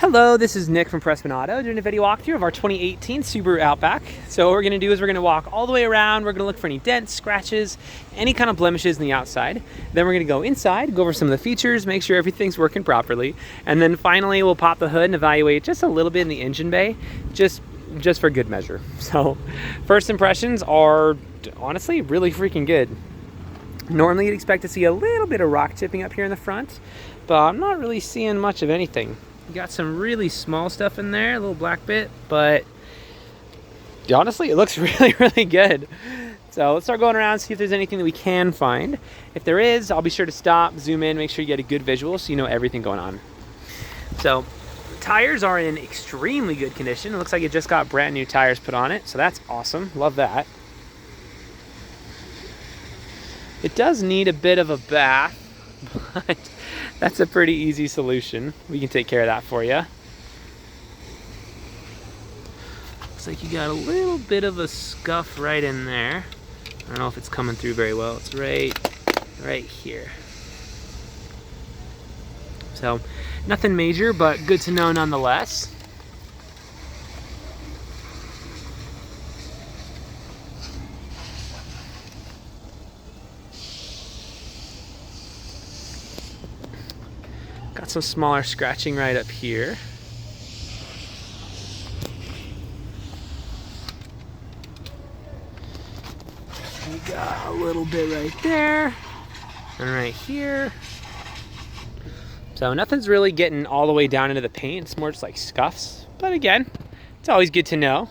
Hello, this is Nick from Prestman Auto doing a video walkthrough of our 2018 Subaru Outback. So what we're going to do is we're going to walk all the way around. We're going to look for any dents, scratches, any kind of blemishes in the outside. Then we're going to go inside, go over some of the features, make sure everything's working properly. And then finally we'll pop the hood and evaluate just a little bit in the engine bay, just for good measure. So first impressions are honestly really freaking good. Normally you'd expect to see a little bit of rock chipping up here in the front, but I'm not really seeing much of anything. You got some really small stuff in there, a little black bit, but honestly, it looks really good. So let's start going around, see if there's anything that we can find. If there is, I'll be sure to stop, zoom in, make sure you get a good visual so you know everything going on. So the tires are in extremely good condition. It looks like it just got brand new tires put on it, so that's awesome. Love that. It does need a bit of a bath, but that's a pretty easy solution. We can take care of that for you. Looks like you got a little bit of a scuff right in there. I don't know if it's coming through very well. It's right here. So nothing major, but good to know nonetheless. Got some smaller scratching right up here. We got a little bit right there and right here. So nothing's really getting all the way down into the paint. It's more just like scuffs. But again, it's always good to know.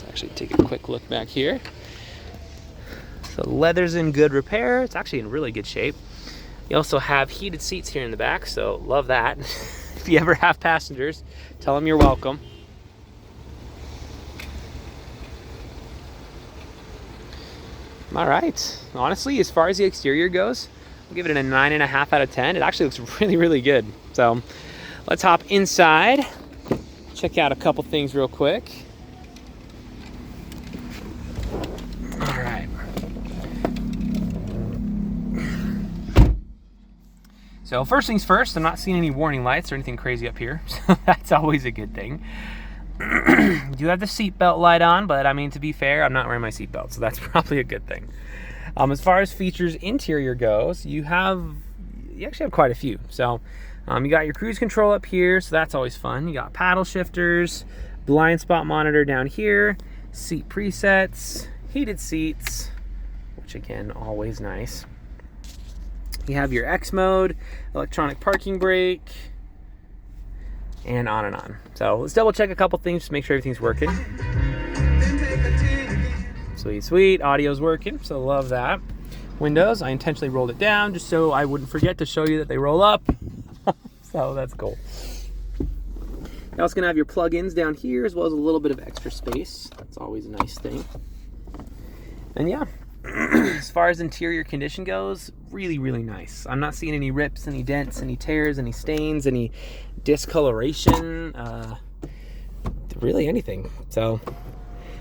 Actually take a quick look back here. So leather's in good repair. It's actually in really good shape. You also have heated seats here in the back, so love that. If you ever have passengers, tell them you're welcome. All right, honestly, as far as the exterior goes, I'll give it a 9.5 out of 10. It actually looks really good. So let's hop inside, check out a couple things real quick. So first things first, I'm not seeing any warning lights or anything crazy up here, so that's always a good thing. You do have the seatbelt light on, but I mean, to be fair, I'm not wearing my seatbelt, so that's probably a good thing. As far as features interior goes, you actually have quite a few. So you got your cruise control up here, so that's always fun. You got paddle shifters, blind spot monitor down here, seat presets, heated seats, which again, always nice. You have your X mode, electronic parking brake, and on and on. So let's double check a couple things to make sure everything's working. Sweet, audio's working, so love that. Windows, I intentionally rolled it down just so I wouldn't forget to show you that they roll up. So that's cool. You're also gonna have your plug-ins down here as well as a little bit of extra space. That's always a nice thing. And yeah. As far as interior condition goes, really nice. I'm not seeing any rips, any dents, any tears, any stains, any discoloration, really anything. So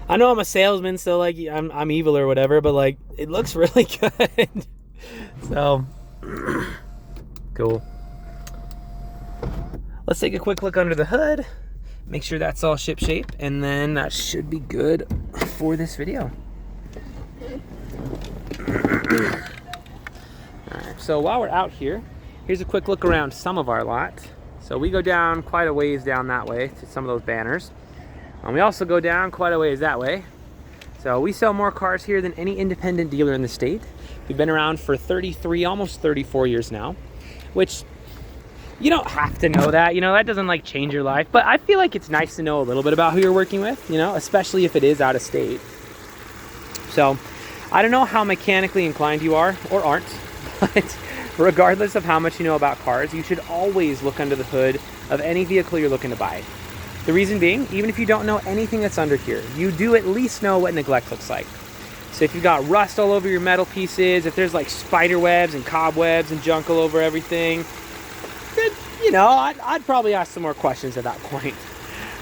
I know I'm a salesman, so like I'm evil or whatever, but like it looks really good. So cool. Let's take a quick look under the hood, make sure that's all ship shape, and then that should be good for this video. Alright, so while we're out here, here's a quick look around some of our lot. So we go down quite a ways down that way to some of those banners. And we also go down quite a ways that way. So we sell more cars here than any independent dealer in the state. We've been around for 33, almost 34 years now, which you don't have to know that, that doesn't like change your life, but I feel like it's nice to know a little bit about who you're working with, especially if it is out of state. So I don't know how mechanically inclined you are or aren't, but regardless of how much you know about cars, you should always look under the hood of any vehicle you're looking to buy. The reason being, even if you don't know anything that's under here, you do at least know what neglect looks like. So if you've got rust all over your metal pieces, if there's like spider webs and cobwebs and junk all over everything, then, I'd probably ask some more questions at that point.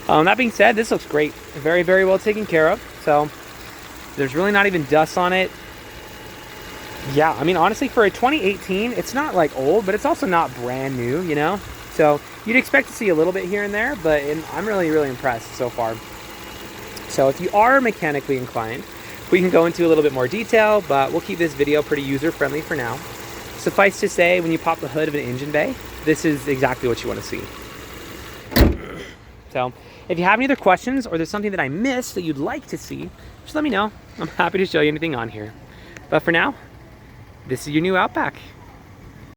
That being said, this looks great. Very well taken care of. So there's really not even dust on it. Yeah, I mean, honestly, for a 2018, it's not like old, but it's also not brand new, you know? So you'd expect to see a little bit here and there, but I'm really, really impressed so far. So if you are mechanically inclined, we can go into a little bit more detail, but we'll keep this video pretty user-friendly for now. Suffice to say, when you pop the hood of an engine bay, this is exactly what you want to see. So if you have any other questions or there's something that I missed that you'd like to see, just let me know. I'm happy to show you anything on here. But for now, this is your new Outback.